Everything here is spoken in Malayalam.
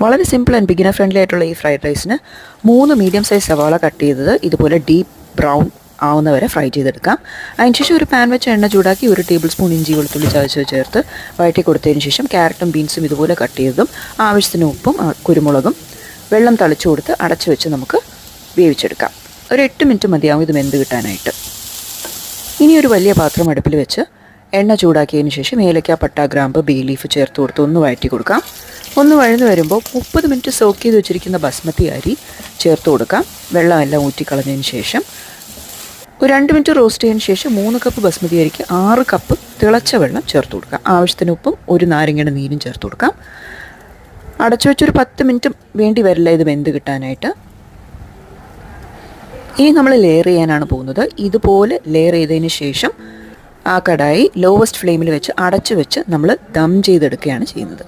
വളരെ സിമ്പിൾ ആൻഡ് ബിഗിനർ ഫ്രണ്ട്ലി ആയിട്ടുള്ള ഈ ഫ്രൈഡ് റൈസിന് 3 മീഡിയം സൈസ് സവാള കട്ട് ചെയ്തത് ഇതുപോലെ ഡീപ്പ് ബ്രൗൺ ആവുന്നവരെ ഫ്രൈ ചെയ്തെടുക്കാം. അതിനുശേഷം ഒരു പാൻ വെച്ച് എണ്ണ ചൂടാക്കി 1 ടേബിൾ സ്പൂൺ ഇഞ്ചി വെളുത്തുള്ളി ചതച്ച് ചേർത്ത് വഴറ്റി കൊടുത്തതിന് ശേഷം ക്യാരറ്റും ബീൻസും ഇതുപോലെ കട്ട് ചെയ്തതും ആവശ്യത്തിന് ഉപ്പും കുരുമുളകും വെള്ളം തളിച്ചു കൊടുത്ത് അടച്ചു വെച്ച് നമുക്ക് വേവിച്ചെടുക്കാം. ഒരു 8 മിനിറ്റ് മതിയാവും ഇത് വെന്ത് കിട്ടാനായിട്ട്. ഇനി ഒരു വലിയ പാത്രം അടുപ്പിൽ വെച്ച് എണ്ണ ചൂടാക്കിയതിന് ശേഷം ഏലക്ക, പട്ട, ഗ്രാമ്പ്, ബേ ലീഫ് ചേർത്ത് കൊടുത്ത് ഒന്ന് വഴറ്റി കൊടുക്കാം. ഒന്ന് വഴന്ന് വരുമ്പോൾ 30 മിനിറ്റ് സോക്ക് ചെയ്ത് വെച്ചിരിക്കുന്ന ബസ്മതി അരി ചേർത്ത് കൊടുക്കാം. വെള്ളമെല്ലാം ഊറ്റിക്കളഞ്ഞതിന് ശേഷം ഒരു 2 മിനിറ്റ് റോസ്റ്റ് ചെയ്തതിന് ശേഷം 3 കപ്പ് ബസ്മതി അരിക്ക് 6 കപ്പ് തിളച്ച വെള്ളം ചേർത്ത് കൊടുക്കാം. ആവശ്യത്തിന് ഉപ്പും ഒരു നാരങ്ങയുടെ നീരും ചേർത്ത് കൊടുക്കാം. അടച്ചു വെച്ചൊരു 10 മിനിറ്റ് വേണ്ടി വരില്ല ഇത് വെന്ത് കിട്ടാനായിട്ട്. ഇനി നമ്മൾ ലെയർ ചെയ്യാനാണ് പോകുന്നത്. ഇതുപോലെ ലെയർ ചെയ്തതിന് ശേഷം ആ കടായി ലോവസ്റ്റ് ഫ്ലെയിമിൽ വെച്ച് അടച്ചു വെച്ച് നമ്മൾ ദം ചെയ്തെടുക്കുകയാണ് ചെയ്യുന്നത്.